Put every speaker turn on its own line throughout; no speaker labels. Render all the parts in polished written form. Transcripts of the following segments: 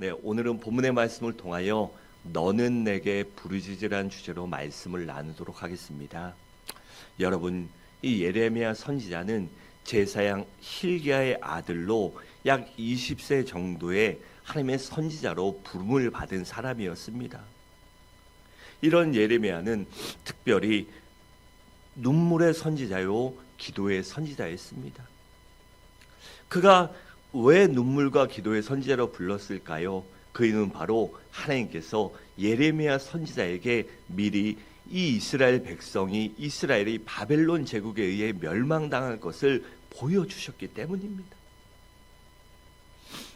네, 오늘은 본문의 말씀을 통하여 너는 내게 부르짖으란 주제로 말씀을 나누도록 하겠습니다. 여러분, 이 예레미야 선지자는 제사장 hil기야의 아들로 약 20세 정도의 하나님의 선지자로 부름을 받은 사람이었습니다. 이런 예레미야는 특별히 눈물의 선지자요 기도의 선지자였습니다. 그가 왜 눈물과 기도의 선지자로 불렀을까요? 그 이유는 바로 하나님께서 예레미야 선지자에게 미리 이 이스라엘 백성이 이스라엘이 바벨론 제국에 의해 멸망당할 것을 보여주셨기 때문입니다.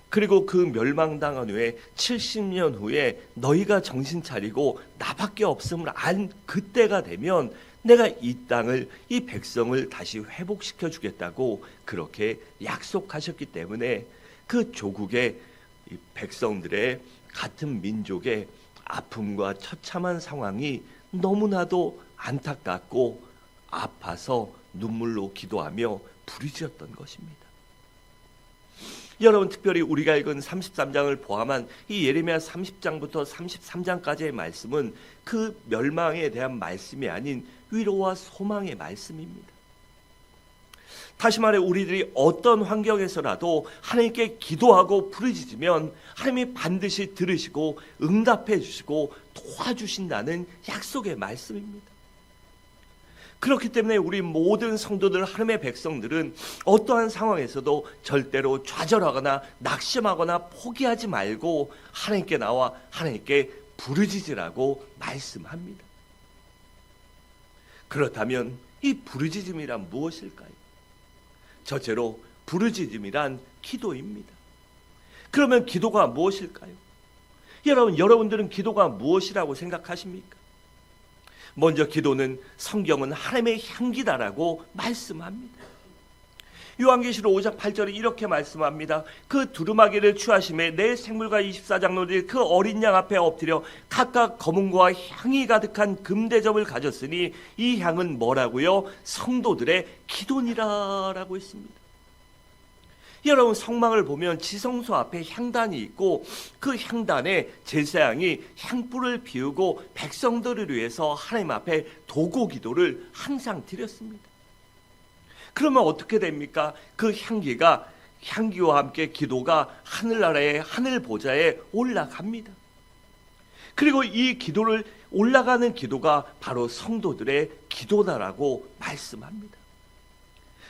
그리고 그 멸망당한 후에 70년 후에 너희가 정신 차리고 나밖에 없음을 안 그때가 되면 내가 이 땅을, 이 백성을 다시 회복시켜 주겠다고 그렇게 약속하셨기 때문에 그 조국의 백성들의 같은 민족의 아픔과 처참한 상황이 너무나도 안타깝고 아파서 눈물로 기도하며 부르짖었던 것입니다. 여러분, 특별히 우리가 읽은 33장을 포함한 이 예레미야 30장부터 33장까지의 말씀은 그 멸망에 대한 말씀이 아닌 위로와 소망의 말씀입니다. 다시 말해 우리들이 어떤 환경에서라도 하나님께 기도하고 부르짖으면 하나님이 반드시 들으시고 응답해 주시고 도와주신다는 약속의 말씀입니다. 그렇기 때문에 우리 모든 성도들, 하나님의 백성들은 어떠한 상황에서도 절대로 좌절하거나 낙심하거나 포기하지 말고 하나님께 나와 하나님께 부르짖으라고 말씀합니다. 그렇다면 이 부르짖음이란 무엇일까요? 첫째로 부르짖음이란 기도입니다. 그러면 기도가 무엇일까요? 여러분들은 기도가 무엇이라고 생각하십니까? 먼저 기도는 성경은 하나님의 향기다라고 말씀합니다. 요한계시록 5장 8절에 이렇게 말씀합니다. 그 두루마기를 취하심에 내 생물과 24장로들이 그 어린 양 앞에 엎드려 각각 검은고와 향이 가득한 금대접을 가졌으니 이 향은 뭐라고요? 성도들의 기도니라라고 했습니다. 여러분, 성막을 보면 지성소 앞에 향단이 있고 그 향단에 제사장이 향불을 피우고 백성들을 위해서 하나님 앞에 도고 기도를 항상 드렸습니다. 그러면 어떻게 됩니까? 그 향기와 함께 기도가 하늘나라의 하늘 보좌에 올라갑니다. 그리고 이 기도를 올라가는 기도가 바로 성도들의 기도다라고 말씀합니다.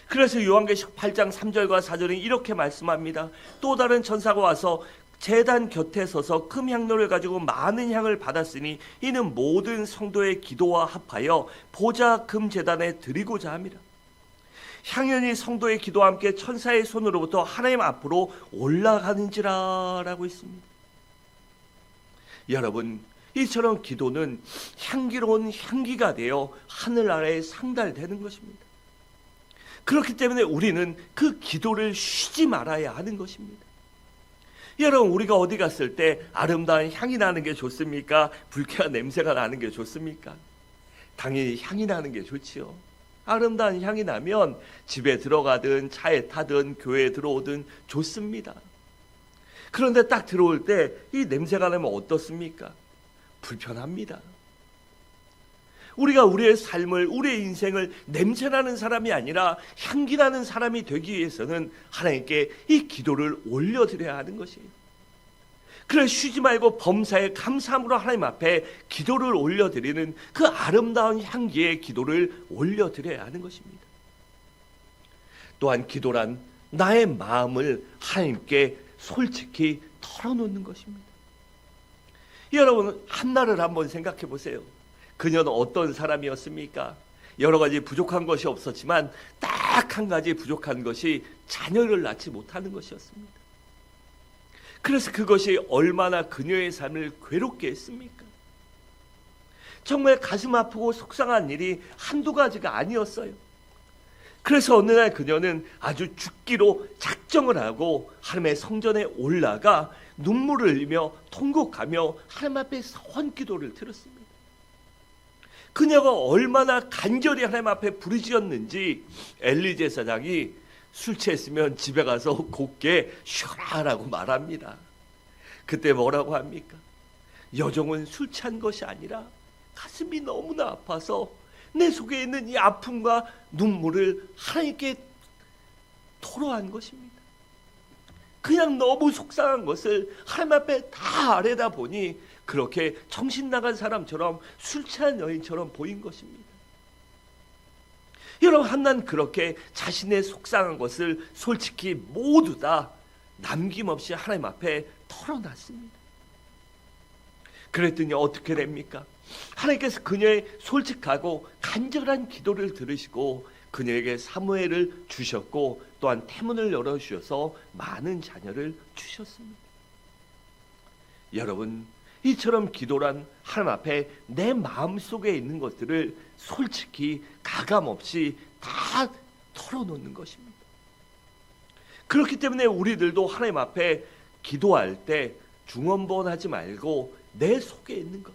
그래서 요한계시록 8장 3절과 4절은 이렇게 말씀합니다. 또 다른 천사가 와서 제단 곁에 서서 금향로를 가지고 많은 향을 받았으니 이는 모든 성도의 기도와 합하여 보좌 금제단에 드리고자 함이라. 향연이 성도의 기도와 함께 천사의 손으로부터 하나님 앞으로 올라가는지라 라고 있습니다. 여러분, 이처럼 기도는 향기로운 향기가 되어 하늘나라에 상달되는 것입니다. 그렇기 때문에 우리는 그 기도를 쉬지 말아야 하는 것입니다. 여러분, 우리가 어디 갔을 때 아름다운 향이 나는 게 좋습니까? 불쾌한 냄새가 나는 게 좋습니까? 당연히 향이 나는 게 좋지요. 아름다운 향이 나면 집에 들어가든 차에 타든 교회에 들어오든 좋습니다. 그런데 딱 들어올 때 이 냄새가 나면 어떻습니까? 불편합니다. 우리가 우리의 삶을, 우리의 인생을 냄새나는 사람이 아니라 향기나는 사람이 되기 위해서는 하나님께 이 기도를 올려드려야 하는 것이에요. 그래, 쉬지 말고 범사에 감사함으로 하나님 앞에 기도를 올려드리는 그 아름다운 향기의 기도를 올려드려야 하는 것입니다. 또한 기도란 나의 마음을 하나님께 솔직히 털어놓는 것입니다. 여러분, 한나를 한번 생각해 보세요. 그녀는 어떤 사람이었습니까? 여러 가지 부족한 것이 없었지만 딱 한 가지 부족한 것이 자녀를 낳지 못하는 것이었습니다. 그래서 그것이 얼마나 그녀의 삶을 괴롭게 했습니까? 정말 가슴 아프고 속상한 일이 한두 가지가 아니었어요. 그래서 어느 날 그녀는 아주 죽기로 작정을 하고 하나님의 성전에 올라가 눈물을 흘리며 통곡하며 하나님 앞에 서원기도를 드렸습니다. 그녀가 얼마나 간절히 하나님 앞에 부르짖었는지 엘리 제사장이 술 취했으면 집에 가서 곱게 쉬어라라고 말합니다. 그때 뭐라고 합니까? 여종은 술 취한 것이 아니라 가슴이 너무나 아파서 내 속에 있는 이 아픔과 눈물을 하나님께 토로한 것입니다. 그냥 너무 속상한 것을 하나님 앞에 다 아뢰다 보니 그렇게 정신 나간 사람처럼 술 취한 여인처럼 보인 것입니다. 여러분, 한나는 그렇게 자신의 속상한 것을 솔직히 모두 다 남김없이 하나님 앞에 털어놨습니다. 그랬더니 어떻게 됩니까? 하나님께서 그녀의 솔직하고 간절한 기도를 들으시고 그녀에게 사무엘을 주셨고 또한 태문을 열어주셔서 많은 자녀를 주셨습니다. 여러분, 이처럼 기도란 하나님 앞에 내 마음속에 있는 것들을 솔직히 가감없이 다 털어놓는 것입니다. 그렇기 때문에 우리들도 하나님 앞에 기도할 때 중언부언하지 말고 내 속에 있는 것,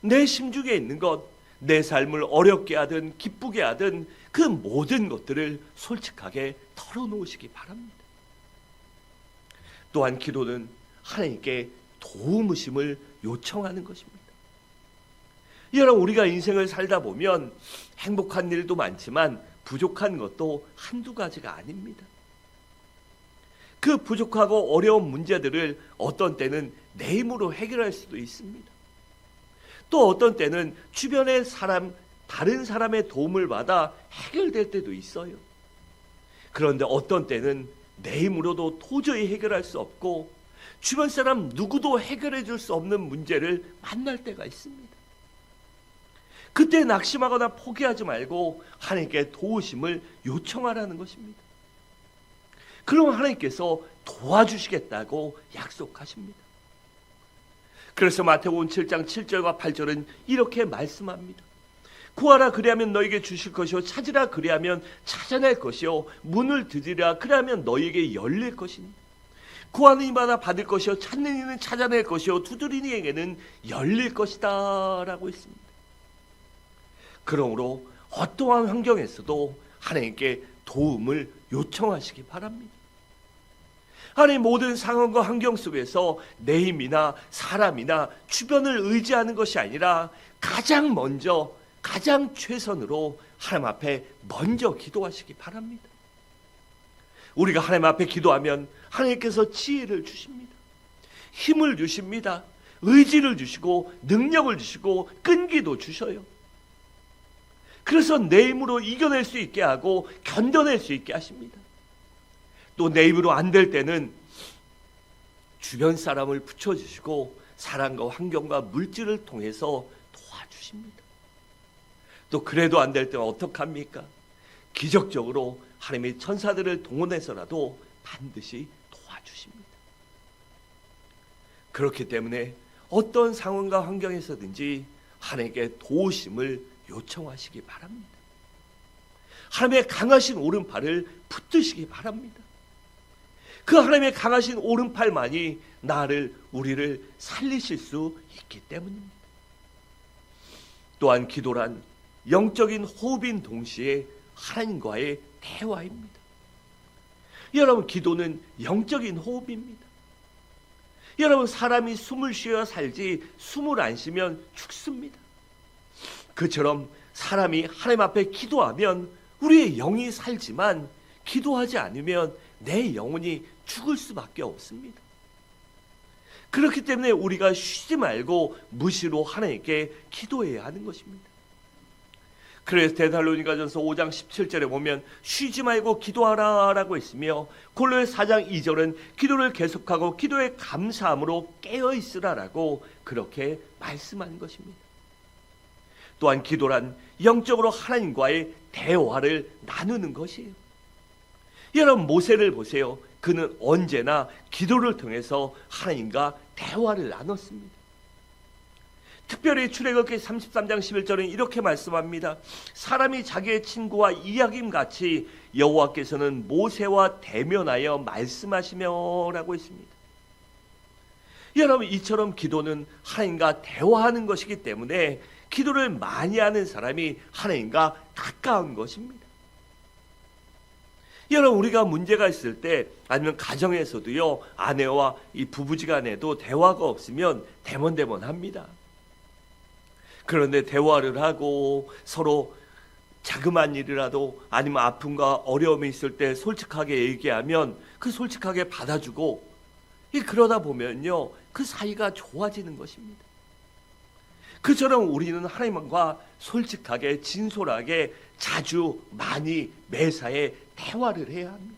내 심중에 있는 것, 내 삶을 어렵게 하든 기쁘게 하든 그 모든 것들을 솔직하게 털어놓으시기 바랍니다. 또한 기도는 하나님께 도우심을 요청하는 것입니다. 여러분, 우리가 인생을 살다 보면 행복한 일도 많지만 부족한 것도 한두 가지가 아닙니다. 그 부족하고 어려운 문제들을 어떤 때는 내 힘으로 해결할 수도 있습니다. 또 어떤 때는 주변의 사람, 다른 사람의 도움을 받아 해결될 때도 있어요. 그런데 어떤 때는 내 힘으로도 도저히 해결할 수 없고 주변 사람 누구도 해결해 줄 수 없는 문제를 만날 때가 있습니다. 그때 낙심하거나 포기하지 말고 하나님께 도우심을 요청하라는 것입니다. 그럼 하나님께서 도와주시겠다고 약속하십니다. 그래서 마태복음 7장 7절과 8절은 이렇게 말씀합니다. 구하라 그리하면 너에게 주실 것이요 찾으라 그리하면 찾아낼 것이요 문을 두드리라 그리하면 너에게 열릴 것이니 구하는 이마다 받을 것이요 찾는 이는 찾아낼 것이요 두드리는 이에게는 열릴 것이다 라고 했습니다. 그러므로 어떠한 환경에서도 하나님께 도움을 요청하시기 바랍니다. 하나님, 모든 상황과 환경 속에서 내 힘이나 사람이나 주변을 의지하는 것이 아니라 가장 먼저 가장 최선으로 하나님 앞에 먼저 기도하시기 바랍니다. 우리가 하나님 앞에 기도하면 하나님께서 지혜를 주십니다. 힘을 주십니다. 의지를 주시고 능력을 주시고 끈기도 주셔요. 그래서 내 힘으로 이겨낼 수 있게 하고 견뎌낼 수 있게 하십니다. 또 내 힘으로 안 될 때는 주변 사람을 붙여주시고 사람과 환경과 물질을 통해서 도와주십니다. 또 그래도 안 될 때는 어떡합니까? 기적적으로 하나님의 천사들을 동원해서라도 반드시 도와주십니다. 그렇기 때문에 어떤 상황과 환경에서든지 하나님께 도우심을 요청하시기 바랍니다. 하나님의 강하신 오른팔을 붙드시기 바랍니다. 그 하나님의 강하신 오른팔만이 우리를 살리실 수 있기 때문입니다. 또한 기도란 영적인 호흡인 동시에 하나님과의 대화입니다. 여러분, 기도는 영적인 호흡입니다. 여러분, 사람이 숨을 쉬어야 살지 숨을 안 쉬면 죽습니다. 그처럼 사람이 하나님 앞에 기도하면 우리의 영이 살지만 기도하지 않으면 내 영혼이 죽을 수밖에 없습니다. 그렇기 때문에 우리가 쉬지 말고 무시로 하나님께 기도해야 하는 것입니다. 그래서 데살로니가전서 5장 17절에 보면 쉬지 말고 기도하라 라고 했으며 골로새 4장 2절은 기도를 계속하고 기도에 감사함으로 깨어있으라 라고 그렇게 말씀한 것입니다. 또한 기도란 영적으로 하나님과의 대화를 나누는 것이에요. 여러분, 모세를 보세요. 그는 언제나 기도를 통해서 하나님과 대화를 나눴습니다. 특별히 출애굽기 33장 11절은 이렇게 말씀합니다. 사람이 자기의 친구와 이야김같이 여호와께서는 모세와 대면하여 말씀하시며 라고 했습니다. 여러분, 이처럼 기도는 하나님과 대화하는 것이기 때문에 기도를 많이 하는 사람이 하나님과 가까운 것입니다. 여러분, 우리가 문제가 있을 때 아니면 가정에서도요, 아내와 이 부부지간에도 대화가 없으면 대먼대먼합니다. 그런데 대화를 하고 서로 자그마한 일이라도 아니면 아픔과 어려움이 있을 때 솔직하게 얘기하면 그 솔직하게 받아주고, 그러다 보면요, 그 사이가 좋아지는 것입니다. 그처럼 우리는 하나님과 솔직하게 진솔하게 자주 많이 매사에 대화를 해야 합니다.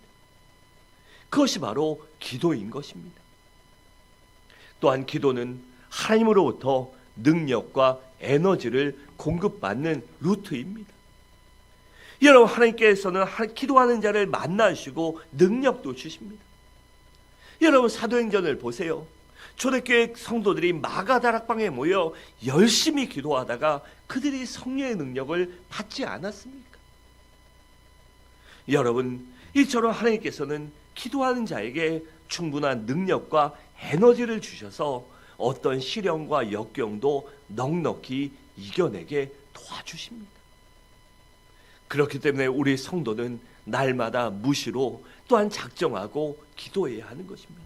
그것이 바로 기도인 것입니다. 또한 기도는 하나님으로부터 능력과 에너지를 공급받는 루트입니다. 여러분, 하나님께서는 기도하는 자를 만나시고 능력도 주십니다. 여러분, 사도행전을 보세요. 초대교회 성도들이 마가다락방에 모여 열심히 기도하다가 그들이 성령의 능력을 받지 않았습니까? 여러분, 이처럼 하나님께서는 기도하는 자에게 충분한 능력과 에너지를 주셔서 어떤 시련과 역경도 넉넉히 이겨내게 도와주십니다. 그렇기 때문에 우리 성도는 날마다 무시로 또한 작정하고 기도해야 하는 것입니다.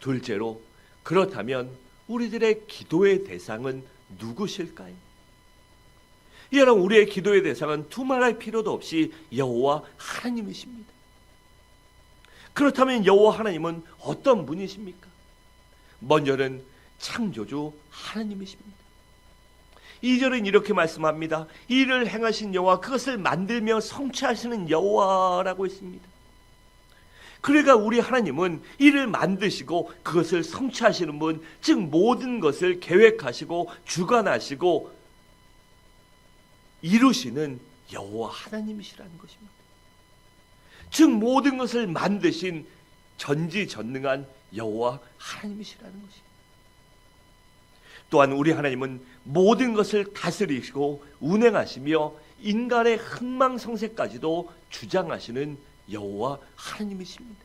둘째로, 그렇다면 우리들의 기도의 대상은 누구실까요? 여러분, 우리의 기도의 대상은 두말할 필요도 없이 여호와 하나님이십니다. 그렇다면 여호와 하나님은 어떤 분이십니까? 먼저는 창조주 하나님이십니다. 2절은 이렇게 말씀합니다. 이를 행하신 여호와, 그것을 만들며 성취하시는 여호와라고 했습니다. 그러니까 우리 하나님은 이를 만드시고 그것을 성취하시는 분, 즉 모든 것을 계획하시고 주관하시고 이루시는 여호와 하나님이시라는 것입니다. 즉 모든 것을 만드신 전지전능한 여호와 하나님이시라는 것입니다. 또한 우리 하나님은 모든 것을 다스리시고 운행하시며 인간의 흥망성쇠까지도 주장하시는 여호와 하나님이십니다.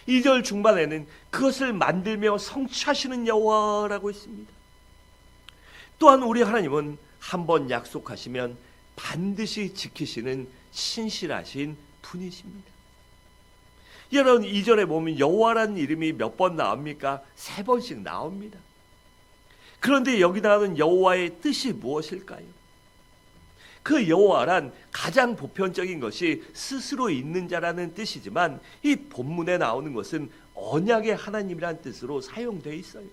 2절 중반에는 그것을 만들며 성취하시는 여호와라고 했습니다. 또한 우리 하나님은 한번 약속하시면 반드시 지키시는 신실하신 분이십니다. 여러분, 2절에 보면 여호와라는 이름이 몇 번 나옵니까? 3번씩 나옵니다. 그런데 여기 나오는 여호와의 뜻이 무엇일까요? 그 여호와란 가장 보편적인 것이 스스로 있는 자라는 뜻이지만 이 본문에 나오는 것은 언약의 하나님이라는 뜻으로 사용되어 있어요.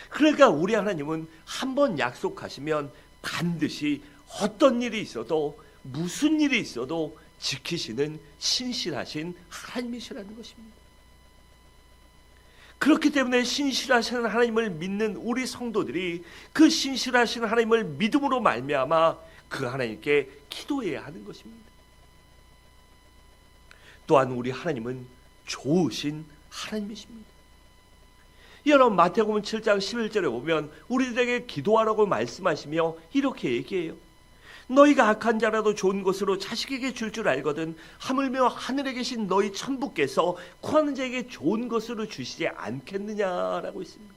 그러니까 우리 하나님은 한번 약속하시면 반드시 어떤 일이 있어도 무슨 일이 있어도 지키시는 신실하신 하나님이시라는 것입니다. 그렇기 때문에 신실하신 하나님을 믿는 우리 성도들이 그 신실하신 하나님을 믿음으로 말미암아 그 하나님께 기도해야 하는 것입니다. 또한 우리 하나님은 좋으신 하나님이십니다. 여러분, 마태복음 7장 11절에 보면 우리들에게 기도하라고 말씀하시며 이렇게 얘기해요. 너희가 악한 자라도 좋은 것으로 자식에게 줄 줄 알거든 하물며 하늘에 계신 너희 천부께서 구하는 자에게 좋은 것으로 주시지 않겠느냐라고 했습니다.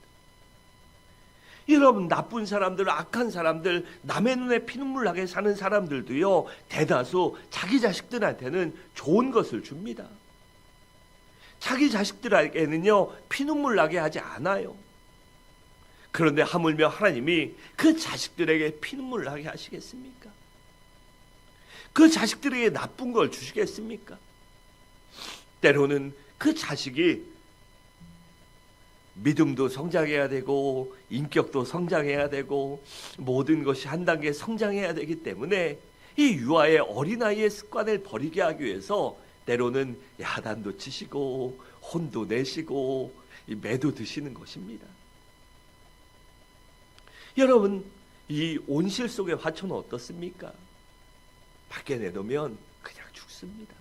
여러분, 나쁜 사람들, 악한 사람들, 남의 눈에 피눈물 나게 사는 사람들도요, 대다수 자기 자식들한테는 좋은 것을 줍니다. 자기 자식들에게는요, 피눈물 나게 하지 않아요. 그런데 하물며 하나님이 그 자식들에게 피눈물 나게 하시겠습니까? 그 자식들에게 나쁜 걸 주시겠습니까? 때로는 그 자식이 믿음도 성장해야 되고 인격도 성장해야 되고 모든 것이 한 단계 성장해야 되기 때문에 이 유아의 어린아이의 습관을 버리게 하기 위해서 때로는 야단도 치시고 혼도 내시고 매도 드시는 것입니다. 여러분, 이 온실 속의 화초는 어떻습니까? 밖에 내놓으면 그냥 죽습니다.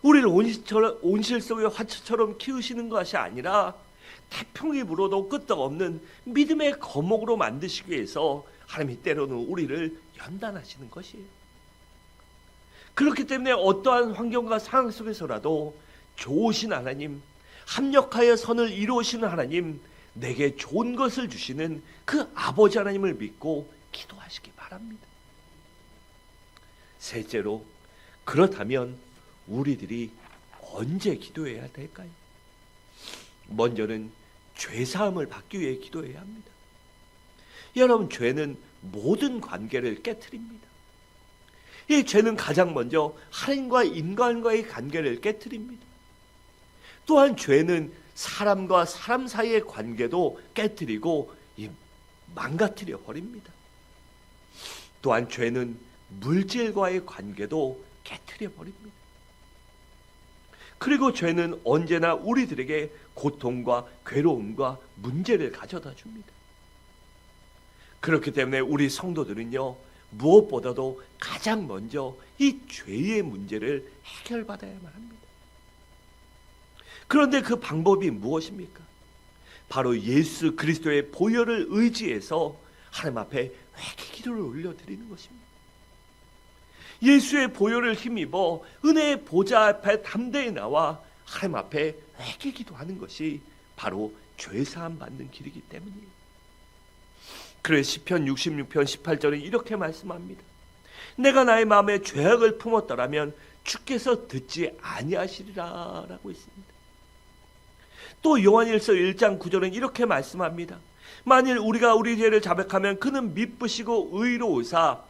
우리를 온실 속의 화초처럼 키우시는 것이 아니라 태풍이 불어도 끄떡없는 믿음의 거목으로 만드시기 위해서 하나님이 때로는 우리를 연단하시는 것이에요. 그렇기 때문에 어떠한 환경과 상황 속에서라도 좋으신 하나님, 합력하여 선을 이루시는 하나님, 내게 좋은 것을 주시는 그 아버지 하나님을 믿고 기도하시기 바랍니다. 셋째로, 그렇다면 우리들이 언제 기도해야 될까요? 먼저는 죄사함을 받기 위해 기도해야 합니다. 여러분, 죄는 모든 관계를 깨트립니다. 이 죄는 가장 먼저 하나님과 인간과의 관계를 깨트립니다. 또한 죄는 사람과 사람 사이의 관계도 깨트리고 망가뜨려 버립니다. 또한 죄는 물질과의 관계도 깨트려 버립니다. 그리고 죄는 언제나 우리들에게 고통과 괴로움과 문제를 가져다 줍니다. 그렇기 때문에 우리 성도들은요, 무엇보다도 가장 먼저 이 죄의 문제를 해결받아야만 합니다. 그런데 그 방법이 무엇입니까? 바로 예수 그리스도의 보혈을 의지해서 하나님 앞에 회개 기도를 올려드리는 것입니다. 예수의 보혈을 힘입어 은혜의 보좌 앞에 담대히 나와 하나님 앞에 회개 기도하는 것이 바로 죄사함 받는 길이기 때문이에요. 그래서 시편 66편 18절에 이렇게 말씀합니다. 내가 나의 마음에 죄악을 품었더라면 주께서 듣지 아니하시리라 라고 있습니다. 또 요한일서 1장 9절은 이렇게 말씀합니다. 만일 우리가 우리 죄를 자백하면 그는 미쁘시고 의로우사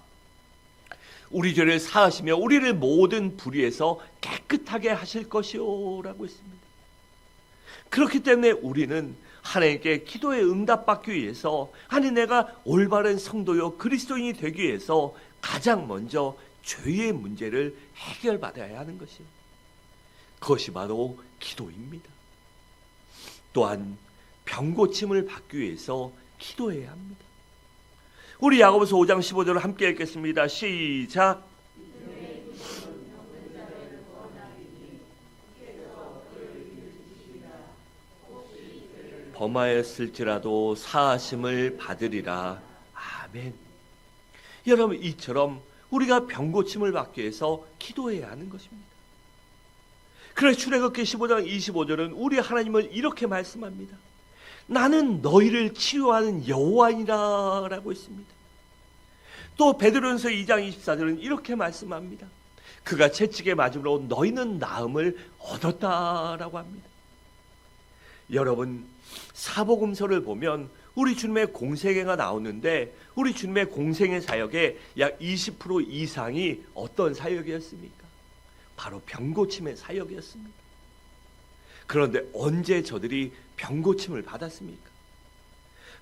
우리 죄를 사하시며 우리를 모든 불의에서 깨끗하게 하실 것이오 라고 했습니다. 그렇기 때문에 우리는 하나님께 기도에 응답받기 위해서, 아니 내가 올바른 성도요 그리스도인이 되기 위해서 가장 먼저 죄의 문제를 해결받아야 하는 것이에요. 그것이 바로 기도입니다. 또한 병고침을 받기 위해서 기도해야 합니다. 우리 야고보서 5장 15절을 함께 읽겠습니다. 시작. 범하였을지라도 사하심을 받으리라. 아멘. 여러분, 이처럼 우리가 병고침을 받기 위해서 기도해야 하는 것입니다. 그래서 출애굽기 15장 25절은 우리 하나님을 이렇게 말씀합니다. 나는 너희를 치유하는 여호와이라 라고 했습니다. 또 베드로전서 2장 24절은 이렇게 말씀합니다. 그가 채찍에 맞음으로 너희는 나음을 얻었다라고 합니다. 여러분, 사복음서를 보면 우리 주님의 공생애가 나오는데 우리 주님의 공생애 사역의 약 20% 이상이 어떤 사역이었습니까? 바로 병고침의 사역이었습니다. 그런데 언제 저들이 병고침을 받았습니까?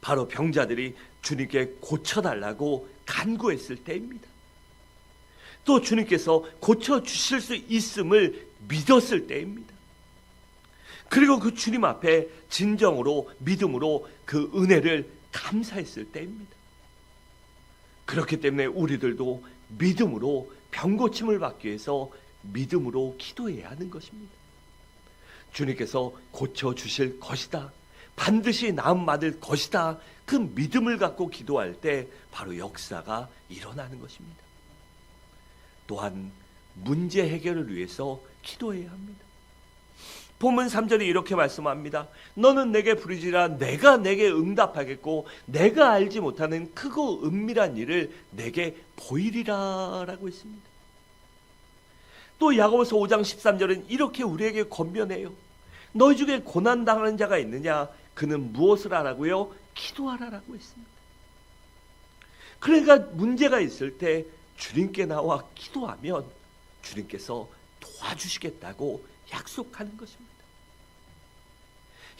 바로 병자들이 주님께 고쳐달라고 간구했을 때입니다. 또 주님께서 고쳐주실 수 있음을 믿었을 때입니다. 그리고 그 주님 앞에 진정으로 믿음으로 그 은혜를 감사했을 때입니다. 그렇기 때문에 우리들도 믿음으로 병고침을 받기 위해서 믿음으로 기도해야 하는 것입니다. 주님께서 고쳐주실 것이다, 반드시 나음 받을 것이다, 그 믿음을 갖고 기도할 때 바로 역사가 일어나는 것입니다. 또한 문제 해결을 위해서 기도해야 합니다. 본문 3절이 이렇게 말씀합니다. 너는 내게 부르짖으라 내가 내게 응답하겠고 내가 알지 못하는 크고 은밀한 일을 내게 보이리라 라고 했습니다. 또 야고보서 5장 13절은 이렇게 우리에게 권면해요. 너희 중에 고난당하는 자가 있느냐? 그는 무엇을 하라고요? 기도하라라고 했습니다. 그러니까 문제가 있을 때 주님께 나와 기도하면 주님께서 도와주시겠다고 약속하는 것입니다.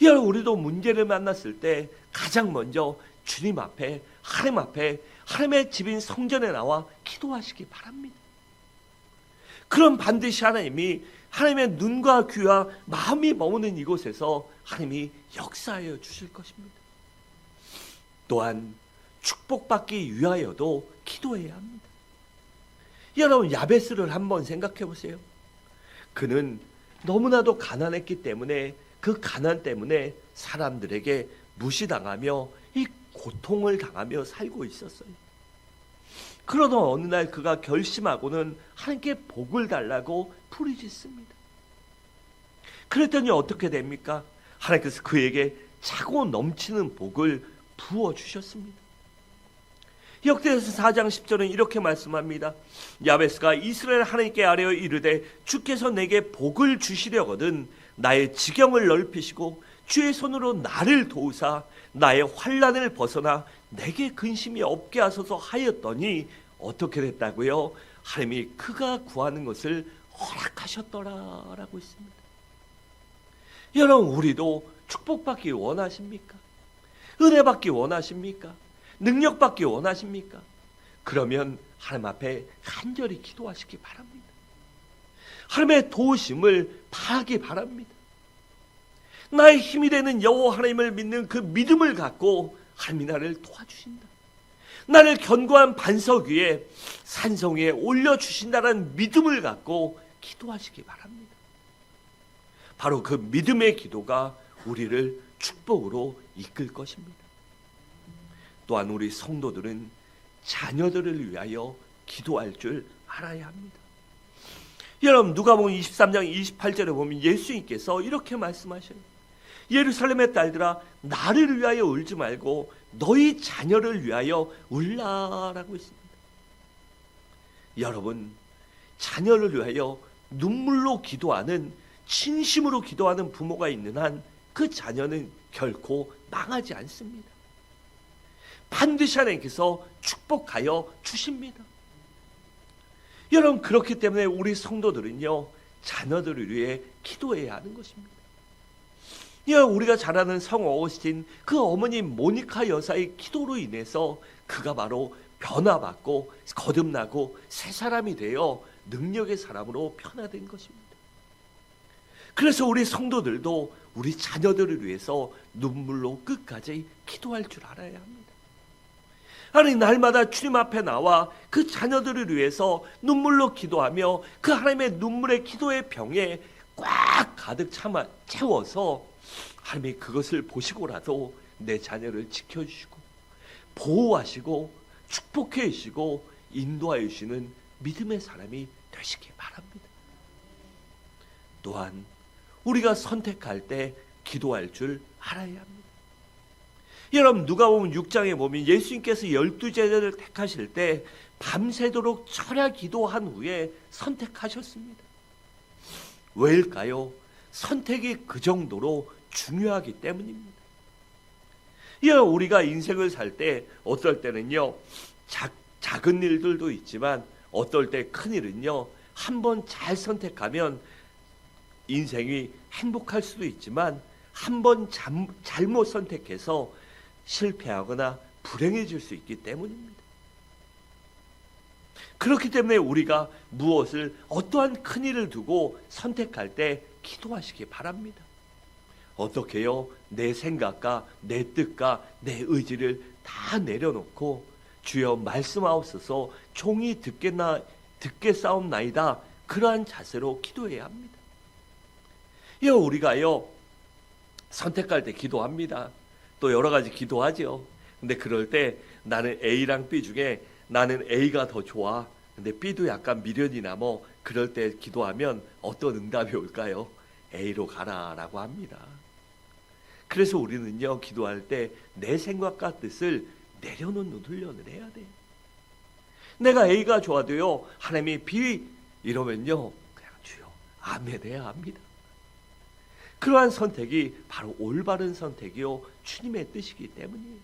여러분, 우리도 문제를 만났을 때 가장 먼저 주님 앞에, 하나님 앞에, 하나님의 집인 성전에 나와 기도하시기 바랍니다. 그럼 반드시 하나님이 하나님의 눈과 귀와 마음이 머무는 이곳에서 하나님이 역사하여 주실 것입니다. 또한 축복받기 위하여도 기도해야 합니다. 여러분, 야베스를 한번 생각해 보세요. 그는 너무나도 가난했기 때문에 그 가난 때문에 사람들에게 무시당하며 이 고통을 당하며 살고 있었어요. 그러던 어느 날 그가 결심하고는 하나님께 복을 달라고 부르짖습니다. 그랬더니 어떻게 됩니까? 하나님께서 그에게 차고 넘치는 복을 부어주셨습니다. 역대서 4장 10절은 이렇게 말씀합니다. 야베스가 이스라엘 하나님께 아뢰어 이르되 주께서 내게 복을 주시려거든 나의 지경을 넓히시고 주의 손으로 나를 도우사 나의 환난을 벗어나 내게 근심이 없게 하소서 하였더니 어떻게 됐다고요? 하나님이 그가 구하는 것을 허락하셨더라라고 있습니다. 여러분, 우리도 축복받기 원하십니까? 은혜 받기 원하십니까? 능력 받기 원하십니까? 그러면 하나님 앞에 간절히 기도하시기 바랍니다. 하나님의 도우심을 바라기 바랍니다. 나의 힘이 되는 여호와 하나님을 믿는 그 믿음을 갖고 하나님이 나를 도와주신다. 나를 견고한 반석 위에 산성 위에 올려주신다는 믿음을 갖고 기도하시기 바랍니다. 바로 그 믿음의 기도가 우리를 축복으로 이끌 것입니다. 또한 우리 성도들은 자녀들을 위하여 기도할 줄 알아야 합니다. 여러분, 누가복음 23장 28절에 보면 예수님께서 이렇게 말씀하셔요. 예루살렘의 딸들아 나를 위하여 울지 말고 너희 자녀를 위하여 울라라고 했습니다. 여러분, 자녀를 위하여 눈물로 기도하는, 진심으로 기도하는 부모가 있는 한 그 자녀는 결코 망하지 않습니다. 반드시 하나님께서 축복하여 주십니다. 여러분, 그렇기 때문에 우리 성도들은요, 자녀들을 위해 기도해야 하는 것입니다. 우리가 잘 아는 성 어거스틴, 그 어머니 모니카 여사의 기도로 인해서 그가 바로 변화받고 거듭나고 새 사람이 되어 능력의 사람으로 변화된 것입니다. 그래서 우리 성도들도 우리 자녀들을 위해서 눈물로 끝까지 기도할 줄 알아야 합니다. 아니, 날마다 주님 앞에 나와 그 자녀들을 위해서 눈물로 기도하며 그 하나님의 눈물의 기도의 병에 꽉 가득 채워서 하나님이 그것을 보시고라도 내 자녀를 지켜주시고 보호하시고 축복해 주시고 인도하여 주시는 믿음의 사람이 되시기 바랍니다. 또한 우리가 선택할 때 기도할 줄 알아야 합니다. 여러분, 누가복음 6장에 보면 예수님께서 12제자를 택하실 때 밤새도록 철야 기도한 후에 선택하셨습니다. 왜일까요? 선택이 그 정도로 중요하기 때문입니다. 우리가 인생을 살 때 어떨 때는요, 작은 일들도 있지만 어떨 때 큰 일은요, 한번 잘 선택하면 인생이 행복할 수도 있지만 한번 잘못 선택해서 실패하거나 불행해질 수 있기 때문입니다. 그렇기 때문에 우리가 무엇을 어떠한 큰 일을 두고 선택할 때 기도하시기 바랍니다. 어떻게요? 내 생각과 내 뜻과 내 의지를 다 내려놓고 주여 말씀하옵소서 종이 듣게 싸움나이다, 그러한 자세로 기도해야 합니다. 우리가요 선택할 때 기도합니다. 또 여러 가지 기도하죠. 근데 그럴 때 나는 A랑 B 중에 나는 A가 더 좋아. 근데 B도 약간 미련이 남어. 그럴 때 기도하면 어떤 응답이 올까요? A로 가라라고 합니다. 그래서 우리는요, 기도할 때 내 생각과 뜻을 내려놓는 훈련을 해야 돼요. 내가 A가 좋아도요, 하나님이 B 이러면요, 그냥 주여 아멘 해야 합니다. 그러한 선택이 바로 올바른 선택이요, 주님의 뜻이기 때문이에요.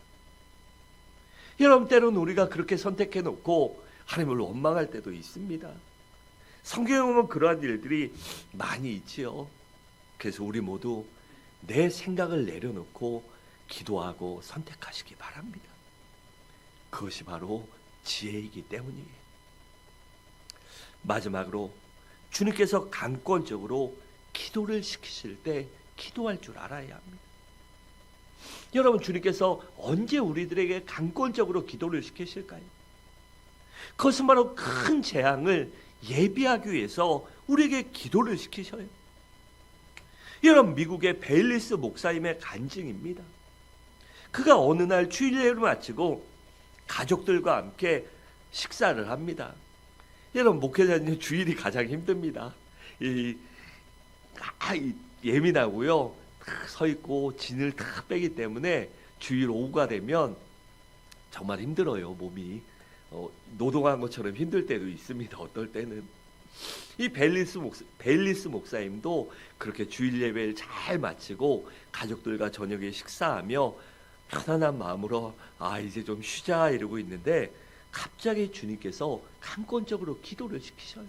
여러분, 때로는 우리가 그렇게 선택해 놓고 하나님을 원망할 때도 있습니다. 성경에 보면 그러한 일들이 많이 있지요. 그래서 우리 모두 내 생각을 내려놓고 기도하고 선택하시기 바랍니다. 그것이 바로 지혜이기 때문이에요. 마지막으로 주님께서 강권적으로 기도를 시키실 때 기도할 줄 알아야 합니다. 여러분, 주님께서 언제 우리들에게 강권적으로 기도를 시키실까요? 그것은 바로 큰 재앙을 예비하기 위해서 우리에게 기도를 시키셔요. 여러분, 미국의 베일리스 목사님의 간증입니다. 그가 어느 날 주일예를 마치고 가족들과 함께 식사를 합니다. 여러분, 목회자님 주일이 가장 힘듭니다. 예민하고요, 서 있고 진을 다 빼기 때문에 주일 오후가 되면 정말 힘들어요. 몸이 노동한 것처럼 힘들 때도 있습니다. 어떨 때는 이 벨리스 목사님도 그렇게 주일 예배를 잘 마치고 가족들과 저녁에 식사하며 편안한 마음으로 이제 좀 쉬자 이러고 있는데 갑자기 주님께서 강권적으로 기도를 시키셔요.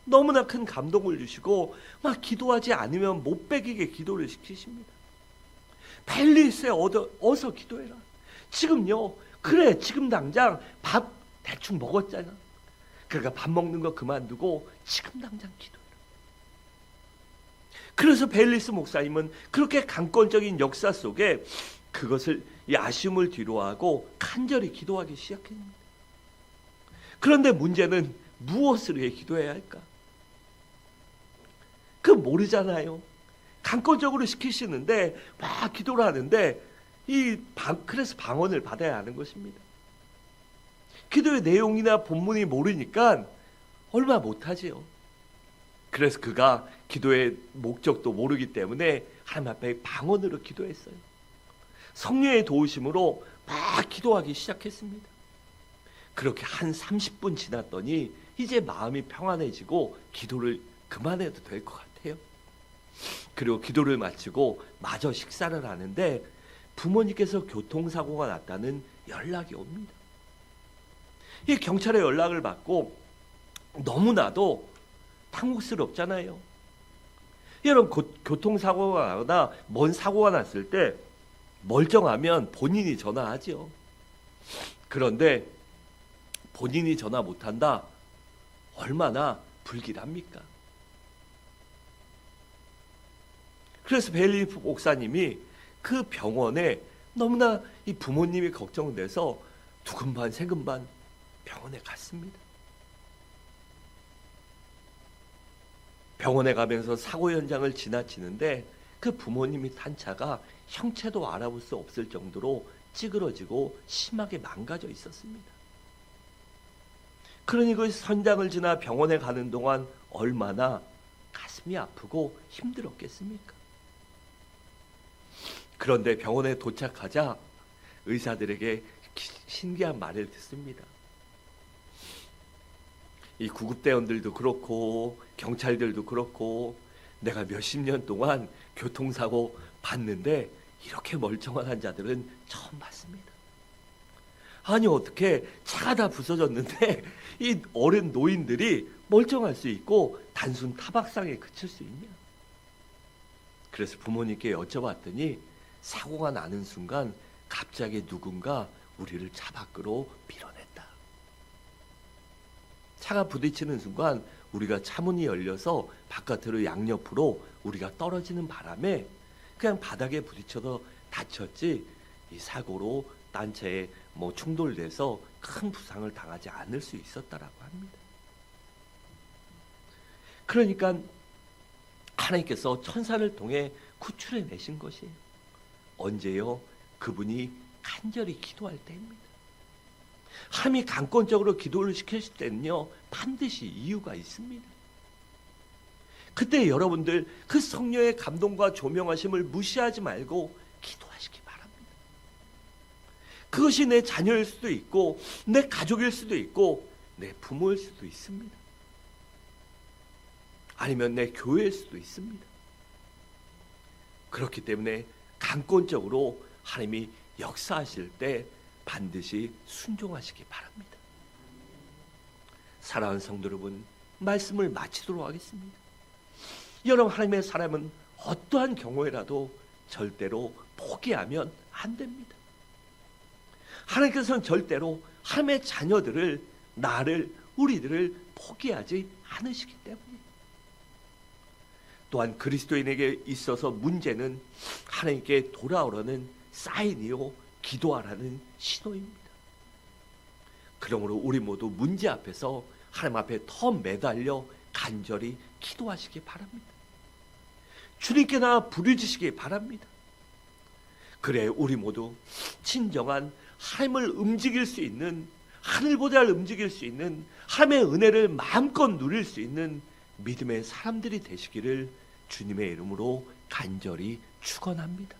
너무나 큰 감동을 주시고 막 기도하지 않으면 못 베기게 기도를 시키십니다. 벨리스에 어서 기도해라. 지금요. 그래 지금 당장 밥 대충 먹었잖아. 그러니까 밥 먹는 거 그만두고 지금 당장 기도해라. 그래서 벨리스 목사님은 그렇게 강권적인 역사 속에 그것을 이 아쉬움을 뒤로하고 간절히 기도하기 시작합니다. 그런데 문제는 무엇을 위해 기도해야 할까? 그 모르잖아요. 강권적으로 시키시는데 막 기도를 하는데 그래서 방언을 받아야 하는 것입니다. 기도의 내용이나 본문이 모르니까 얼마 못하지요. 그래서 그가 기도의 목적도 모르기 때문에 하나님 앞에 방언으로 기도했어요. 성령의 도우심으로 막 기도하기 시작했습니다. 그렇게 한 30분 지났더니 이제 마음이 평안해지고 기도를 그만해도 될 것 같아요. 그리고 기도를 마치고 마저 식사를 하는데 부모님께서 교통사고가 났다는 연락이 옵니다. 이 경찰의 연락을 받고 너무나도 당혹스럽잖아요. 여러분 교통사고가 나거나 뭔 사고가 났을 때 멀쩡하면 본인이 전화하죠. 그런데 본인이 전화 못한다? 얼마나 불길합니까? 그래서 벨리 목사님이 그 병원에 너무나 이 부모님이 걱정돼서 두근반 세근반 병원에 갔습니다. 병원에 가면서 사고 현장을 지나치는데 그 부모님이 탄 차가 형체도 알아볼 수 없을 정도로 찌그러지고 심하게 망가져 있었습니다. 그러니 그 현장을 지나 병원에 가는 동안 얼마나 가슴이 아프고 힘들었겠습니까? 그런데 병원에 도착하자 의사들에게 신기한 말을 듣습니다. 이 구급대원들도 그렇고 경찰들도 그렇고 내가 몇십 년 동안 교통사고 봤는데 이렇게 멀쩡한 환자들은 처음 봤습니다. 아니 어떻게 차가 다 부서졌는데 이 어른 노인들이 멀쩡할 수 있고 단순 타박상에 그칠 수 있냐? 그래서 부모님께 여쭤봤더니 사고가 나는 순간 갑자기 누군가 우리를 차 밖으로 밀어냈다. 차가 부딪히는 순간 우리가 차문이 열려서 바깥으로 양옆으로 우리가 떨어지는 바람에 그냥 바닥에 부딪혀서 다쳤지 이 사고로 딴 차에 충돌돼서 큰 부상을 당하지 않을 수 있었다라고 합니다. 그러니까 하나님께서 천사를 통해 구출해 내신 것이에요. 언제요? 그분이 간절히 기도할 때입니다. 하나님이 강권적으로 기도를 시키실 때는요 반드시 이유가 있습니다. 그때 여러분들 그 성령의 감동과 조명하심을 무시하지 말고 기도하시기 바랍니다. 그것이 내 자녀일 수도 있고 내 가족일 수도 있고 내 부모일 수도 있습니다. 아니면 내 교회일 수도 있습니다. 그렇기 때문에 강권적으로 하나님이 역사하실 때 반드시 순종하시기 바랍니다. 사랑하는 성도 여러분, 말씀을 마치도록 하겠습니다. 여러분, 하나님의 사람은 어떠한 경우에라도 절대로 포기하면 안 됩니다. 하나님께서는 절대로 하나님의 자녀들을, 나를, 우리들을 포기하지 않으시기 때문에 또한 그리스도인에게 있어서 문제는 하나님께 돌아오라는 사인이요 기도하라는 신호입니다. 그러므로 우리 모두 문제 앞에서 하나님 앞에 더 매달려 간절히 기도하시기 바랍니다. 주님께 나와 부르짖으시기 바랍니다. 그래 우리 모두 진정한 하나님을 움직일 수 있는, 하늘보다를 움직일 수 있는 하나님의 은혜를 마음껏 누릴 수 있는 믿음의 사람들이 되시기를 주님의 이름으로 간절히 축원합니다.